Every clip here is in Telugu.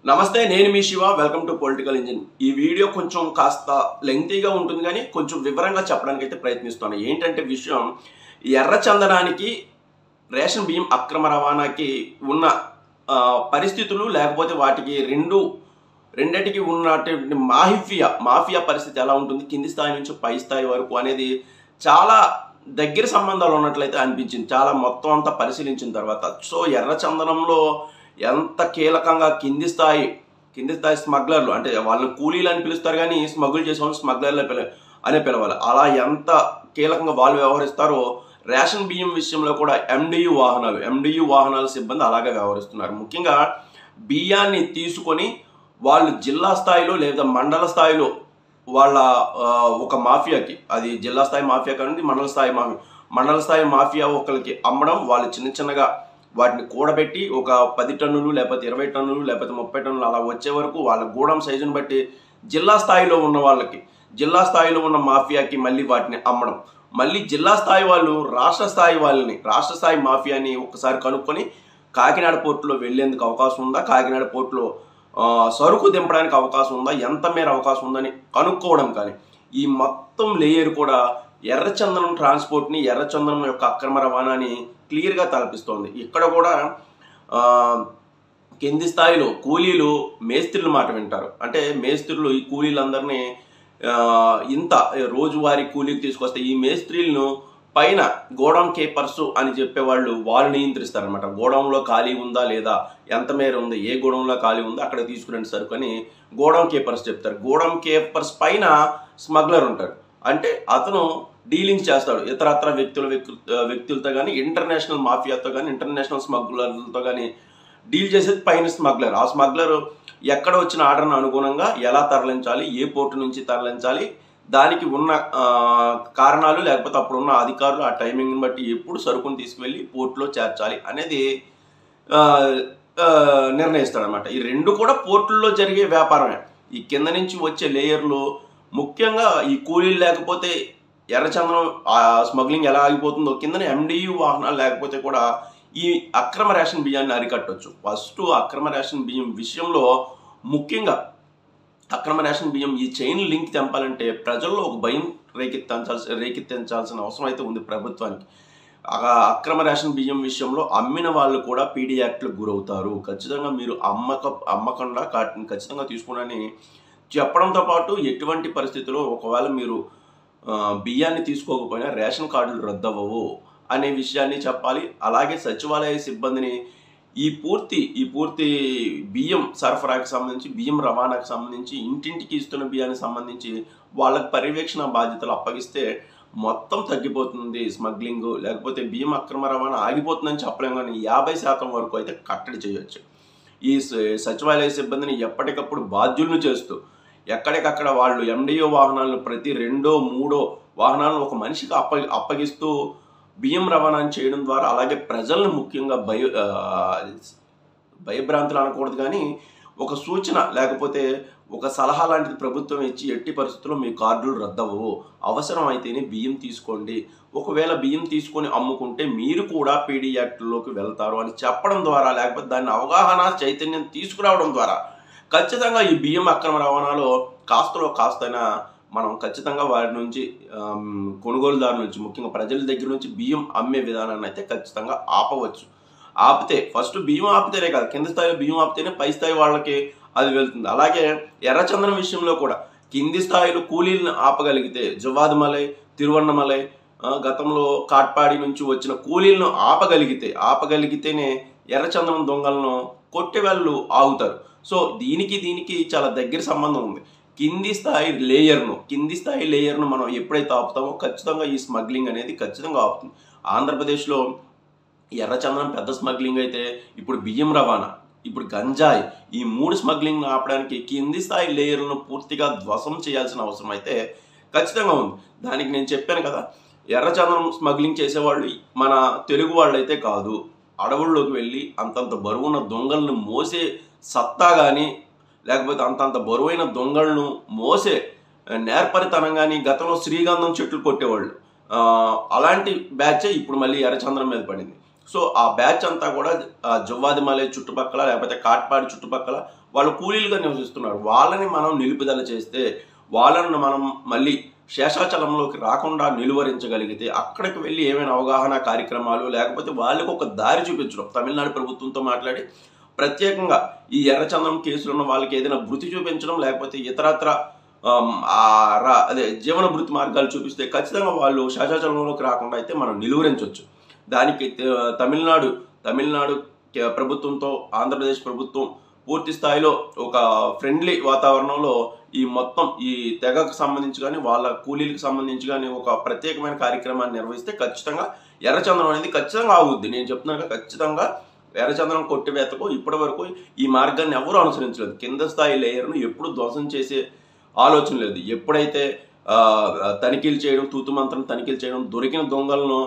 నమస్తే, నేను మీ Shiva. Welcome to political engine. ఈ వీడియో కొంచెం కాస్త లెంగ్తీగా ఉంటుంది కానీ కొంచెం వివరంగా చెప్పడానికి అయితే ప్రయత్నిస్తాను. ఏంటంటే విషయం, ఎర్ర చందనానికి రేషన్ బియ్యం అక్రమ రవాణాకి ఉన్న పరిస్థితులు, లేకపోతే వాటికి రెండింటికి ఉన్నటువంటి మాఫియా పరిస్థితి ఎలా ఉంటుంది, కింది స్థాయి నుంచి పై స్థాయి వరకు అనేది చాలా దగ్గర సంబంధాలు ఉన్నట్లయితే అనిపించింది చాలా మొత్తం అంతా పరిశీలించిన తర్వాత. సో ఎర్ర చందనంలో ఎంత కీలకంగా కింది స్థాయి స్మగ్లర్లు, అంటే వాళ్ళని కూలీలు అని పిలుస్తారు కానీ స్మగుల్ చేసేవాళ్ళు స్మగ్లర్లు అనే పిలవాలి. అలా ఎంత కీలకంగా వాళ్ళు వ్యవహరిస్తారో రేషన్ బియ్యం విషయంలో కూడా ఎండియు వాహనాల సిబ్బంది అలాగే వ్యవహరిస్తున్నారు. ముఖ్యంగా బియ్యాన్ని తీసుకొని వాళ్ళు జిల్లా స్థాయిలో లేదా మండల స్థాయిలో వాళ్ళ ఒక మాఫియాకి, అది జిల్లా స్థాయి మాఫియా కానీ మండల స్థాయి మాఫియా ఒకరికి అమ్మడం, వాళ్ళు చిన్నగా వాటిని కూడబెట్టి ఒక 10 టన్నులు లేకపోతే 20 టన్నులు లేకపోతే 30 టన్నులు అలా వచ్చే వరకు వాళ్ళ గూడెం సైజుని బట్టి జిల్లా స్థాయిలో ఉన్న మాఫియాకి మళ్ళీ వాటిని అమ్మడం, మళ్ళీ జిల్లా స్థాయి వాళ్ళు రాష్ట్ర స్థాయి మాఫియాని ఒకసారి కనుక్కొని కాకినాడ పోర్టులో వెళ్లేందుకు అవకాశం ఉందా, కాకినాడ పోర్టులో సరుకు దింపడానికి అవకాశం ఉందా, ఎంత మేర అవకాశం ఉందని కనుక్కోవడం. కానీ ఈ మొత్తం లేయర్ కూడా ఎర్రచందనం ట్రాన్స్పోర్ట్ని, ఎర్రచందనం యొక్క అక్రమ రవాణాని క్లియర్గా తలపిస్తోంది. ఇక్కడ కూడా కింది స్థాయిలో కూలీలు మేస్త్రుల మాట వింటారు. అంటే మేస్త్రులు ఈ కూలీలందరినీ ఇంత రోజువారీ కూలీకి తీసుకొస్తే ఈ మేస్త్రీలను పైన గోడౌన్ కీపర్స్ అని చెప్పేవాళ్ళు వాళ్ళు నియంత్రిస్తారనమాట. గోడౌన్లో ఖాళీ ఉందా లేదా, ఎంత మేర ఉంది, ఏ గోడౌన్లో ఖాళీ ఉందో అక్కడ తీసుకురండి సరుకు అని గోడౌన్ కీపర్స్ చెప్తారు. గోడౌన్ కీపర్స్ పైన స్మగ్లర్ ఉంటాడు. అంటే అతను డీలింగ్స్ చేస్తాడు ఇతరత్ర వ్యక్తులతో కానీ, ఇంటర్నేషనల్ మాఫియాతో కానీ, ఇంటర్నేషనల్ స్మగ్లర్లతో కానీ డీల్ చేసేది పైన స్మగ్లర్. ఆ స్మగ్లర్ ఎక్కడ వచ్చిన ఆర్డర్ను అనుగుణంగా ఎలా తరలించాలి, ఏ పోర్టు నుంచి తరలించాలి, దానికి ఉన్న కారణాలు, లేకపోతే అప్పుడున్న అధికారులు ఆ టైమింగ్ని బట్టి ఎప్పుడు సరుకును తీసుకువెళ్ళి పోర్టులో చేర్చాలి అనేది నిర్ణయిస్తాడనమాట. ఈ రెండు కూడా పోర్టుల్లో జరిగే వ్యాపారమే. ఈ కింద నుంచి వచ్చే లేయర్లు ముఖ్యంగా ఈ కూలీలు లేకపోతే ఎర్రచందనం స్మగ్లింగ్ ఎలా ఆగిపోతుందో, కిందనే ఎండియు వాహనాలు లేకపోతే కూడా ఈ అక్రమ రేషన్ బియ్యాన్ని అరికట్టవచ్చు. ఫస్ట్ అక్రమ రేషన్ బియ్యం విషయంలో ముఖ్యంగా అక్రమ రేషన్ బియ్యం ఈ చైన్ లింక్ తెంపాలంటే ప్రజల్లో ఒక భయం రేకెత్తించాల్సిన అవసరం అయితే ఉంది ప్రభుత్వానికి. అక్రమ రేషన్ బియ్యం విషయంలో అమ్మిన వాళ్ళు కూడా పీడీ యాక్ట్లకు గురవుతారు. ఖచ్చితంగా మీరు అమ్మకుండా ఖచ్చితంగా తీసుకోవడానికి చెప్పడంతో పాటు ఎటువంటి పరిస్థితుల్లో ఒకవేళ మీరు బియ్యాన్ని తీసుకోకపోయినా రేషన్ కార్డులు రద్దవ్వవు అనే విషయాన్ని చెప్పాలి. అలాగే సచివాలయ సిబ్బందిని ఈ పూర్తి బియ్యం సరఫరాకి సంబంధించి, బియ్యం రవాణాకి సంబంధించి, ఇంటింటికి ఇస్తున్న బియ్యానికి సంబంధించి వాళ్ళకి పర్యవేక్షణ బాధ్యతలు అప్పగిస్తే మొత్తం తగ్గిపోతుంది స్మగ్లింగ్. లేకపోతే బియ్యం అక్రమ రవాణా ఆగిపోతుందని చెప్పలేం కానీ 50% వరకు అయితే కట్టడి చేయొచ్చు. ఈ సచివాలయ సిబ్బందిని ఎప్పటికప్పుడు బాధ్యులను చేస్తూ ఎక్కడికక్కడ వాళ్ళు ఎండిఓ వాహనాలను ప్రతి 2-3 వాహనాలను ఒక మనిషికి అప్పగిస్తూ బియ్యం రవాణాను చేయడం ద్వారా, అలాగే ప్రజలను ముఖ్యంగా భయభ్రాంతులు అనకూడదు కానీ ఒక సూచన లేకపోతే ఒక సలహా లాంటిది ప్రభుత్వం ఇచ్చి ఎట్టి పరిస్థితుల్లో మీ కార్డులు రద్దవ్వవు, అవసరం అయితేనే బియ్యం తీసుకోండి, ఒకవేళ బియ్యం తీసుకొని అమ్ముకుంటే మీరు కూడా పీడీ యాక్ట్లోకి వెళ్తారు అని చెప్పడం ద్వారా, లేకపోతే దాన్ని అవగాహన చైతన్యం తీసుకురావడం ద్వారా ఖచ్చితంగా ఈ బియ్యం అక్రమ రవాణాలో కాస్తైనా మనం ఖచ్చితంగా వారి నుంచి కొనుగోలుదారు నుంచి, ముఖ్యంగా ప్రజల దగ్గర నుంచి బియ్యం అమ్మే విధానాన్ని అయితే ఖచ్చితంగా ఆపవచ్చు. ఆపితే ఫస్ట్ బియ్యం ఆపితేనే కాదు, కింద స్థాయిలో బియ్యం ఆపితేనే పై స్థాయి వాళ్ళకి అది వెళ్తుంది. అలాగే ఎర్రచందనం విషయంలో కూడా కింది స్థాయిలో కూలీలను ఆపగలిగితే, జవ్వాదుమలై, తిరువన్నమలై, గతంలో కాట్పాడి నుంచి వచ్చిన కూలీలను ఆపగలిగితేనే ఎర్రచందనం దొంగలను కొట్టేవాళ్ళు ఆగుతారు. సో దీనికి చాలా దగ్గర సంబంధం ఉంది. కింది స్థాయి లేయర్ను మనం ఎప్పుడైతే ఆపుతామో ఖచ్చితంగా ఈ స్మగ్లింగ్ అనేది ఖచ్చితంగా ఆపుతుంది. ఆంధ్రప్రదేశ్లో ఎర్రచందనం పెద్ద స్మగ్లింగ్ అయితే ఇప్పుడు బియ్యం రవాణా, ఇప్పుడు గంజాయి, ఈ 3 స్మగ్లింగ్ ఆపడానికి కింది స్థాయి లేయర్లను పూర్తిగా ధ్వంసం చేయాల్సిన అవసరం అయితే ఖచ్చితంగా ఉంది. దానికి నేను చెప్పాను కదా, ఎర్రచందనం స్మగ్లింగ్ చేసేవాళ్ళు మన తెలుగు వాళ్ళు అయితే కాదు. అడవుల్లోకి వెళ్ళి అంతంత బరువున్న దొంగలను మోసే సత్తా కానీ, లేకపోతే అంతంత బరువైన దొంగలను మోసే నేర్పరితనం కానీ గతంలో శ్రీగంధం చెట్లు కొట్టేవాళ్ళు, అలాంటి బ్యాచే ఇప్పుడు మళ్ళీ ఎర్రచందనం మీద పడింది. సో ఆ బ్యాచ్ అంతా కూడా జవ్వాదిమలై చుట్టుపక్కల లేకపోతే కాట్పాడి చుట్టుపక్కల వాళ్ళు కూలీలుగా నివసిస్తున్నారు. వాళ్ళని మనం నిలుపుదల చేస్తే, వాళ్ళని మనం మళ్ళీ శేషాచలంలోకి రాకుండా నిలువరించగలిగితే, అక్కడికి వెళ్ళి ఏమైనా అవగాహన కార్యక్రమాలు లేకపోతే వాళ్ళకు ఒక దారి చూపించడం, తమిళనాడు ప్రభుత్వంతో మాట్లాడి ప్రత్యేకంగా ఈ ఎర్రచందనం కేసులు ఉన్న వాళ్ళకి ఏదైనా భృతి చూపించడం, లేకపోతే ఇతరత్ర అదే జీవన భృతి మార్గాలు చూపిస్తే ఖచ్చితంగా వాళ్ళు శేషాచలంలోకి రాకుండా అయితే మనం నిలువరించవచ్చు. దానికి తమిళనాడు ప్రభుత్వంతో ఆంధ్రప్రదేశ్ ప్రభుత్వం పూర్తి స్థాయిలో ఒక ఫ్రెండ్లీ వాతావరణంలో ఈ తెగకు సంబంధించి కానీ వాళ్ళ కూలీలకు సంబంధించి కానీ ఒక ప్రత్యేకమైన కార్యక్రమాన్ని నిర్వహిస్తే ఖచ్చితంగా ఎర్రచందనం అనేది ఖచ్చితంగా ఆగుద్ది. నేను చెప్తున్నాను ఖచ్చితంగా ఎర్రచందనం కొట్టివేతకు ఇప్పటి వరకు ఈ మార్గాన్ని ఎవరు అనుసరించలేదు. కింద స్థాయి లేయర్ను ఎప్పుడు ధ్వంసం చేసే ఆలోచన లేదు. ఎప్పుడైతే తనిఖీలు చేయడం, తూతుమంత్రం తనిఖీలు చేయడం, దొరికిన దొంగలను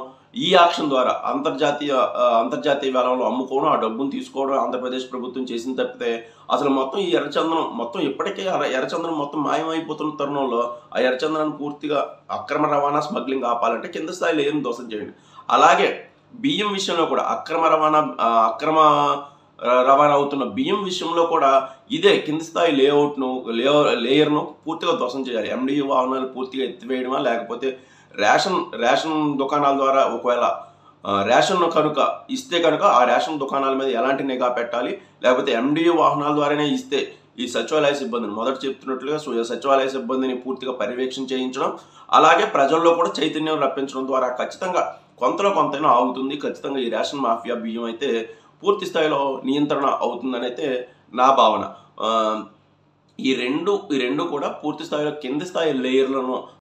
ఈ ఆక్షన్ ద్వారా అంతర్జాతీయ వేలంలో అమ్ముకోవడం, ఆ డబ్బును తీసుకోవడం ఆంధ్రప్రదేశ్ ప్రభుత్వం చేసిన తప్పితే అసలు మొత్తం ఈ ఎర్రచందనం మొత్తం ఇప్పటికే ఎర్రచందనం మొత్తం మాయమైపోతున్న తరుణంలో ఆ ఎర్రచందనాన్ని పూర్తిగా అక్రమ రవాణా స్మగ్లింగ్ ఆపాలంటే కింద స్థాయి లేయర్ను ధ్వంసం చేయండి. అలాగే బియ్యం విషయంలో కూడా అక్రమ రవాణా అవుతున్న బియ్యం విషయంలో కూడా ఇదే కింద స్థాయి లేయర్ను పూర్తిగా ధ్వంసం చేయాలి. ఎండియు వాహనాలు పూర్తిగా ఎత్తివేయడమా, లేకపోతే రేషన్ దుకాణాల ద్వారా ఒకవేళ రేషన్ కనుక ఇస్తే కనుక ఆ రేషన్ దుకాణాల మీద ఎలాంటి నిఘా పెట్టాలి, లేకపోతే ఎండియు వాహనాల ద్వారానే ఇస్తే ఈ సచివాలయ సిబ్బందిని మొదట చెప్తున్నట్లుగా సచివాలయ సిబ్బందిని పూర్తిగా పర్యవేక్షణ చేయించడం, అలాగే ప్రజల్లో కూడా చైతన్యం రప్పించడం ద్వారా ఖచ్చితంగా కొంతైనా ఆగుతుంది. ఖచ్చితంగా ఈ రేషన్ మాఫియా బియ్యం అయితే పూర్తి స్థాయిలో నియంత్రణ అవుతుందని అయితే నా భావన. ఈ రెండు కూడా పూర్తి స్థాయిలో కింది స్థాయి లేయర్లను